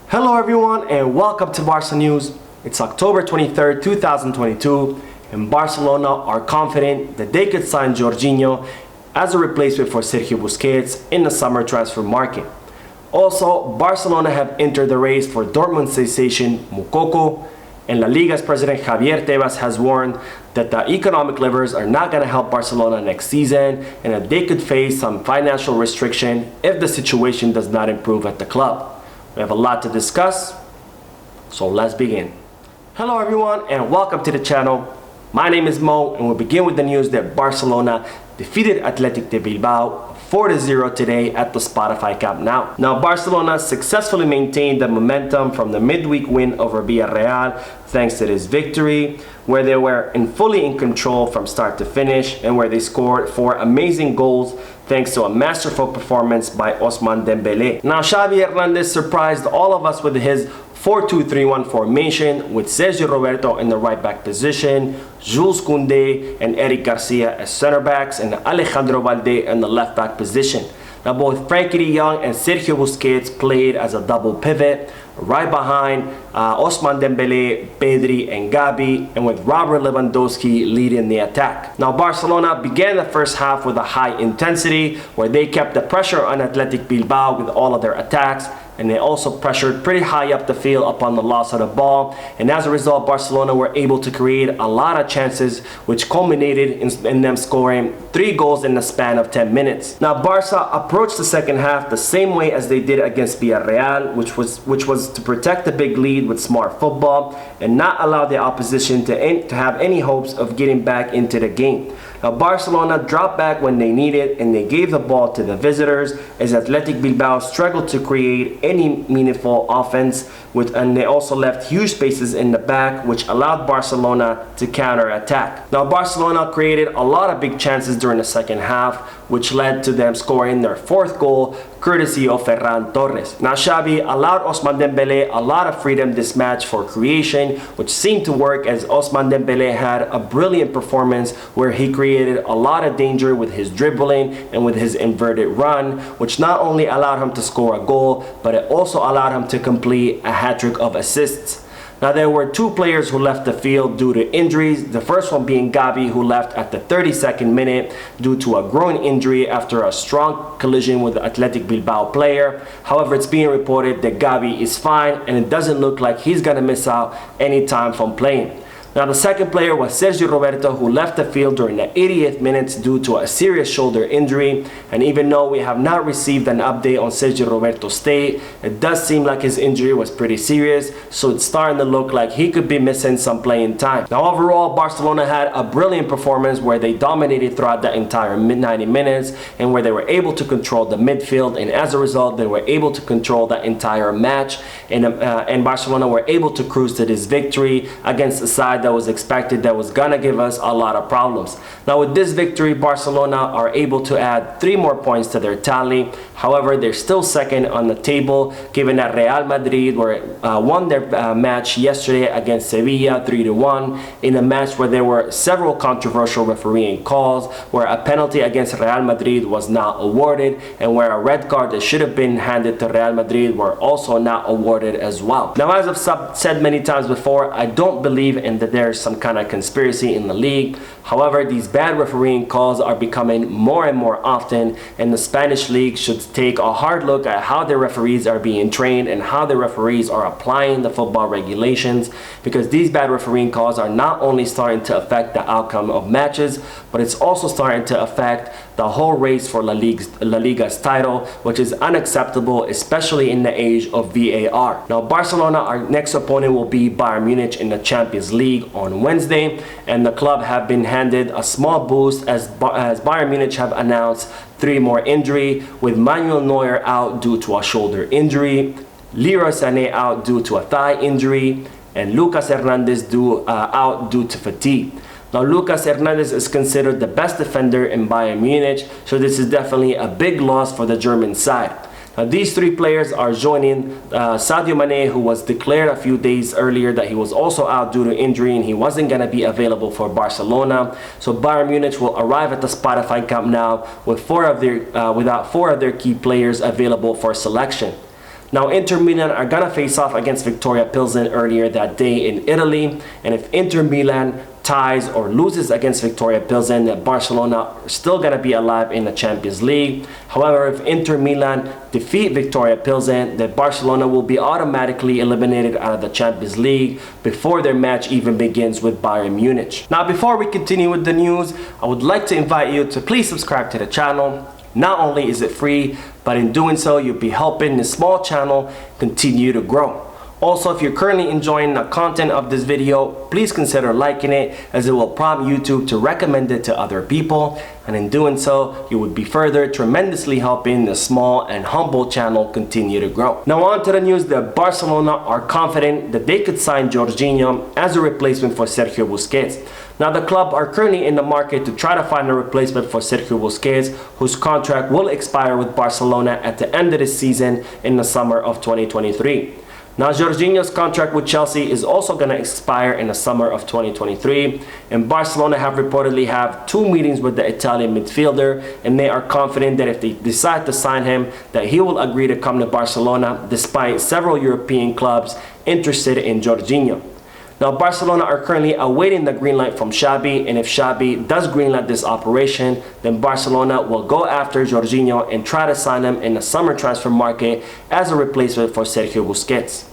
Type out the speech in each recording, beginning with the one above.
Hello everyone and welcome to Barca News. It's October 23rd, 2022 and Barcelona are confident that they could sign Jorginho as a replacement for Sergio Busquets in the summer transfer market. Also, Barcelona have entered the race for Dortmund sensation Moukoko, and La Liga's president Javier Tebas has warned that the economic levers are not going to help Barcelona next season and that they could face some financial restriction if the situation does not improve at the club. We have a lot to discuss, so let's begin. Hello everyone and welcome to the channel. My name is Mo and we'll begin with the news that Barcelona defeated Athletic de Bilbao 4-0 today at the Spotify Camp Nou. Now Barcelona successfully maintained the momentum from the midweek win over Villarreal thanks to this victory, where they were fully in control from start to finish and where they scored 4 amazing goals thanks to a masterful performance by Ousmane Dembélé. Now Xavi Hernandez surprised all of us with his 4-2-3-1 formation with Sergio Roberto in the right back position, Jules Koundé and Eric Garcia as center backs, and Alejandro Valde in the left back position. Now both Frankie de Jong and Sergio Busquets played as a double pivot, right behind Ousmane Dembélé, Pedri and Gavi, and with Robert Lewandowski leading the attack. Now Barcelona began the first half with a high intensity where they kept the pressure on Athletic Bilbao with all of their attacks, and they also pressured pretty high up the field upon the loss of the ball, and as a result Barcelona were able to create a lot of chances which culminated in them scoring 3 goals in the span of 10 minutes. Now Barca approached the second half the same way as they did against Villarreal, which was to protect the big lead with smart football and not allow the opposition to have any hopes of getting back into the game. Now Barcelona dropped back when they needed and they gave the ball to the visitors as Athletic Bilbao struggled to create any meaningful offense and they also left huge spaces in the back which allowed Barcelona to counter attack. Now Barcelona created a lot of big chances during the second half which led to them scoring their 4th goal courtesy of Ferran Torres. Now Xavi allowed Ousmane Dembélé a lot of freedom this match for creation, which seemed to work as Ousmane Dembélé had a brilliant performance where he created a lot of danger with his dribbling and with his inverted run, which not only allowed him to score a goal, but it also allowed him to complete a hat-trick of assists. Now there were 2 players who left the field due to injuries, the first one being Gavi, who left at the 32nd minute due to a groin injury after a strong collision with the Athletic Bilbao player. However, it's being reported that Gavi is fine and it doesn't look like he's going to miss out any time from playing. Now the second player was Sergio Roberto, who left the field during the 80th minutes due to a serious shoulder injury, and even though we have not received an update on Sergio Roberto's state, it does seem like his injury was pretty serious, so it's starting to look like he could be missing some playing time. Now overall, Barcelona had a brilliant performance where they dominated throughout the entire 90 minutes and where they were able to control the midfield, and as a result they were able to control the entire match, and Barcelona were able to cruise to this victory against a side that was expected that was gonna give us a lot of problems. Now with this victory, Barcelona are able to add 3 more points to their tally. However, they're still second on the table given that Real Madrid won their match yesterday against Sevilla 3-1 in a match where there were several controversial refereeing calls, where a penalty against Real Madrid was not awarded and where a red card that should have been handed to Real Madrid were also not awarded as well. Now as I've said many times before, I don't believe in that there's some kind of conspiracy in the league. However, these bad refereeing calls are becoming more and more often, and the Spanish league should take a hard look at how the referees are being trained and how the referees are applying the football regulations, because these bad refereeing calls are not only starting to affect the outcome of matches, but it's also starting to affect the whole race for La Liga's title, which is unacceptable, especially in the age of VAR. Now Barcelona, our next opponent, will be Bayern Munich in the Champions League on Wednesday, and the club have been handed a small boost as Bayern Munich have announced 3 more injury, with Manuel Neuer out due to a shoulder injury, Leroy Sané out due to a thigh injury, and Lucas Hernandez out due to fatigue. Now Lucas Hernandez is considered the best defender in Bayern Munich, so this is definitely a big loss for the German side. These 3 players are joining Sadio Mane, who was declared a few days earlier that he was also out due to injury and he wasn't going to be available for Barcelona. So Bayern Munich will arrive at the Spotify Camp Nou with 4 of their key players available for selection. Now Inter Milan are gonna face off against Victoria Pilsen earlier that day in Italy, and if Inter Milan ties or loses against Victoria Pilsen, that Barcelona are still gonna be alive in the Champions League. However, if Inter Milan defeat Victoria Pilsen, that Barcelona will be automatically eliminated out of the Champions League before their match even begins with Bayern Munich. Now before we continue with the news, I would like to invite you to please subscribe to the channel. Not only is it free, but in doing so, you'll be helping this small channel continue to grow. Also, if you're currently enjoying the content of this video, please consider liking it, as it will prompt YouTube to recommend it to other people. And in doing so, you would be further tremendously helping the small and humble channel continue to grow. Now on to the news that Barcelona are confident that they could sign Jorginho as a replacement for Sergio Busquets. Now the club are currently in the market to try to find a replacement for Sergio Busquets, whose contract will expire with Barcelona at the end of the season in the summer of 2023. Now Jorginho's contract with Chelsea is also going to expire in the summer of 2023, and Barcelona have reportedly have 2 meetings with the Italian midfielder, and they are confident that if they decide to sign him, that he will agree to come to Barcelona despite several European clubs interested in Jorginho. Now Barcelona are currently awaiting the green light from Xavi, and if Xavi does greenlight this operation, then Barcelona will go after Jorginho and try to sign him in the summer transfer market as a replacement for Sergio Busquets.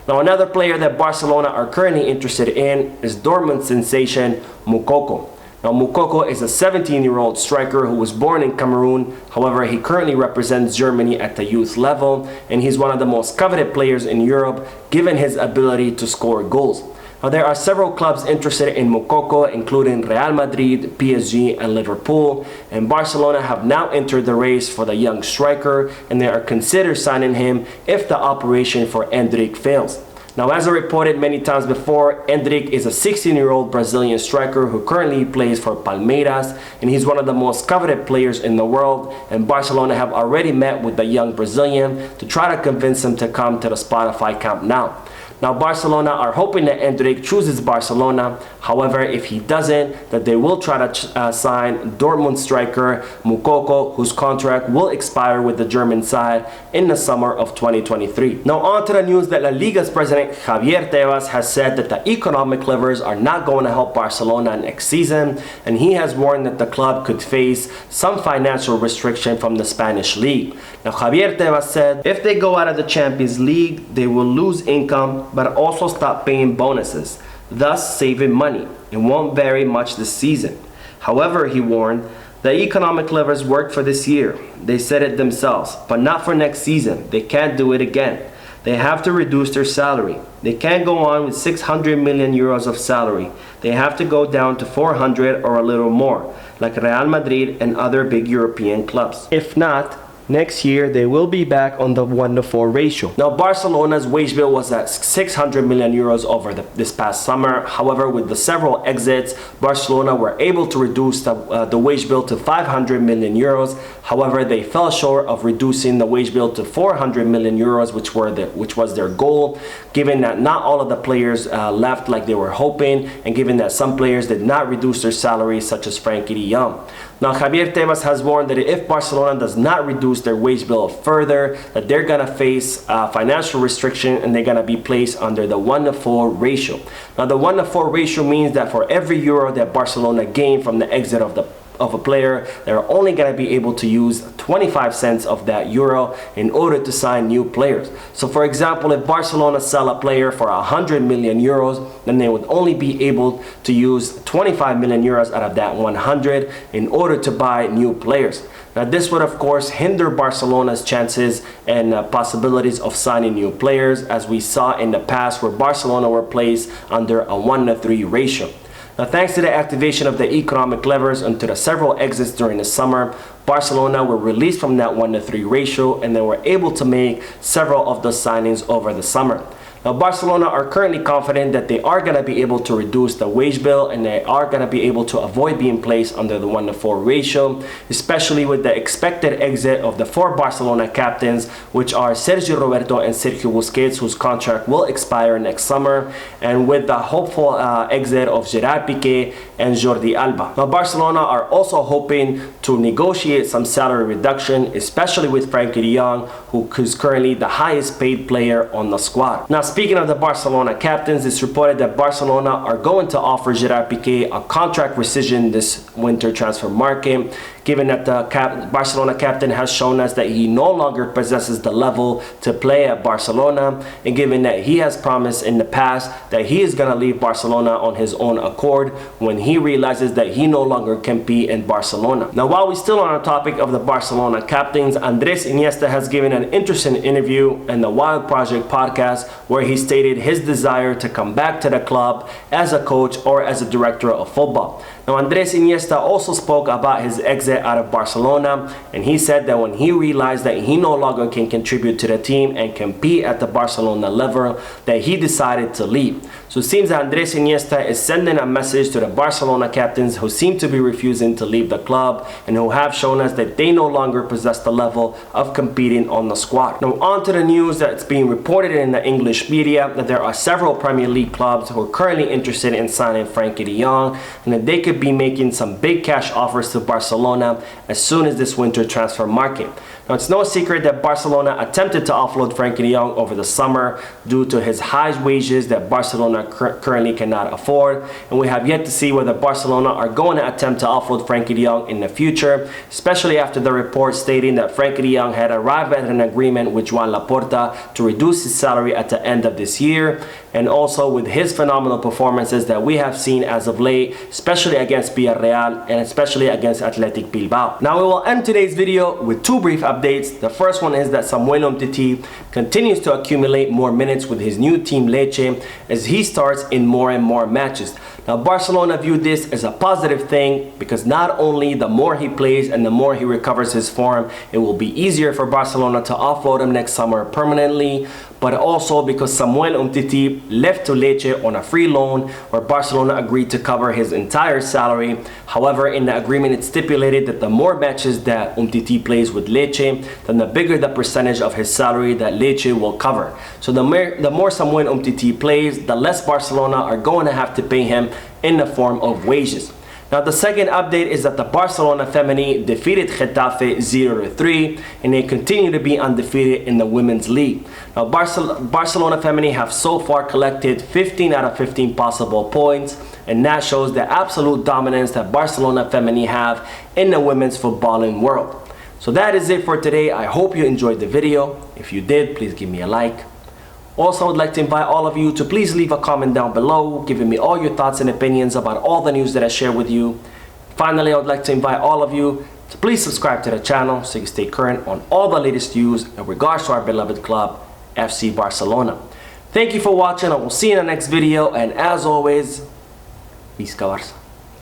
Now another player that Barcelona are currently interested in is Dortmund sensation Moukoko. Now Moukoko is a 17-year-old striker who was born in Cameroon. However, he currently represents Germany at the youth level, and he's one of the most coveted players in Europe given his ability to score goals. Now, there are several clubs interested in Moukoko, including Real Madrid, PSG, and Liverpool, and Barcelona have now entered the race for the young striker, and they are considered signing him if the operation for Endrick fails. Now, as I reported many times before, Endrick is a 16-year-old Brazilian striker who currently plays for Palmeiras, and he's one of the most coveted players in the world, and Barcelona have already met with the young Brazilian to try to convince him to come to the Spotify Camp Nou. Now Barcelona are hoping that Endrick chooses Barcelona. However, if he doesn't, that they will try to sign Dortmund striker Moukoko, whose contract will expire with the German side in the summer of 2023. Now on to the news that La Liga's president Javier Tebas has said that the economic levers are not going to help Barcelona next season, and he has warned that the club could face some financial restriction from the Spanish league. Now Javier Tebas said if they go out of the Champions League, they will lose income but also stop paying bonuses, thus saving money. It won't vary much this season. However, he warned, the economic levers worked for this year. They said it themselves, but not for next season. They can't do it again. They have to reduce their salary. They can't go on with 600 million euros of salary. They have to go down to 400 or a little more, like Real Madrid and other big European clubs. If not, next year, they will be back on the 1-to-4 ratio. Now, Barcelona's wage bill was at 600 million euros over this past summer. However, with the several exits, Barcelona were able to reduce the wage bill to 500 million euros. However, they fell short of reducing the wage bill to 400 million euros, which was their goal, given that not all of the players left like they were hoping, and given that some players did not reduce their salaries, such as Frankie de Jong. Now, Javier Tebas has warned that if Barcelona does not reduce their wage bill further, that they're going to face financial restriction, and they're going to be placed under the 1-to-4 ratio. Now, the 1-to-4 ratio means that for every euro that Barcelona gain from the exit of a player, they're only going to be able to use 25 cents of that euro in order to sign new players. So for example, if Barcelona sell a player for 100 million euros, then they would only be able to use 25 million euros out of that 100 in order to buy new players. Now this would of course hinder Barcelona's chances and possibilities of signing new players, as we saw in the past where Barcelona were placed under a 1-to-3 ratio. Now, thanks to the activation of the economic levers and to the several exits during the summer, Barcelona were released from that 1-to-3 ratio, and they were able to make several of those signings over the summer. Now, Barcelona are currently confident that they are going to be able to reduce the wage bill and they are going to be able to avoid being placed under the 1-to-4 ratio, especially with the expected exit of the 4 Barcelona captains, which are Sergio Roberto and Sergio Busquets, whose contract will expire next summer, and with the hopeful exit of Gerard Piqué and Jordi Alba. Now, Barcelona are also hoping to negotiate some salary reduction, especially with Frenkie de Jong, who is currently the highest paid player on the squad. Now, speaking of the Barcelona captains, it's reported that Barcelona are going to offer Gerard Piqué a contract rescission this winter transfer market, given that the Barcelona captain has shown us that he no longer possesses the level to play at Barcelona, and given that he has promised in the past that he is going to leave Barcelona on his own accord when he realizes that he no longer can be in Barcelona. Now, while we're still on the topic of the Barcelona captains, Andrés Iniesta has given an interesting interview in the Wild Project podcast where he stated his desire to come back to the club as a coach or as a director of football. Now, Andrés Iniesta also spoke about his exit out of Barcelona, and he said that when he realized that he no longer can contribute to the team and compete at the Barcelona level, that he decided to leave. So it seems that Andrés Iniesta is sending a message to the Barcelona captains who seem to be refusing to leave the club and who have shown us that they no longer possess the level of competing on the squad. Now, on to the news that's being reported in the English media that there are several Premier League clubs who are currently interested in signing Frenkie de Jong, and that they could be making some big cash offers to Barcelona as soon as this winter transfer market. Now, it's no secret that Barcelona attempted to offload Frenkie de Jong over the summer due to his high wages that Barcelona currently cannot afford, and we have yet to see whether Barcelona are going to attempt to offload Frenkie de Jong in the future, especially after the report stating that Frenkie de Jong had arrived at an agreement with Joan Laporta to reduce his salary at the end of this year, and also with his phenomenal performances that we have seen as of late, especially against Villarreal and especially against Athletic Bilbao. Now, we will end today's video with 2 brief updates. The first one is that Samuel Umtiti continues to accumulate more minutes with his new team Lecce as he starts in more and more matches. Now, Barcelona view this as a positive thing because not only the more he plays and the more he recovers his form, it will be easier for Barcelona to offload him next summer permanently, but also because Samuel Umtiti left to Lecce on a free loan where Barcelona agreed to cover his entire salary. However, in the agreement it stipulated that the more matches that Umtiti plays with Lecce, then the bigger the percentage of his salary that Lecce will cover. So the more Samuel Umtiti plays, the less Barcelona are going to have to pay him in the form of wages. Now, the second update is that the Barcelona Femení defeated Getafe 0-3, and they continue to be undefeated in the Women's League. Now, Barcelona Femení have so far collected 15 out of 15 possible points, and that shows the absolute dominance that Barcelona Femení have in the women's footballing world. So that is it for today. I hope you enjoyed the video. If you did, please give me a like. Also, I would like to invite all of you to please leave a comment down below, giving me all your thoughts and opinions about all the news that I share with you. Finally, I would like to invite all of you to please subscribe to the channel so you stay current on all the latest news in regards to our beloved club, FC Barcelona. Thank you for watching. I will see you in the next video, and as always, Visca Barça.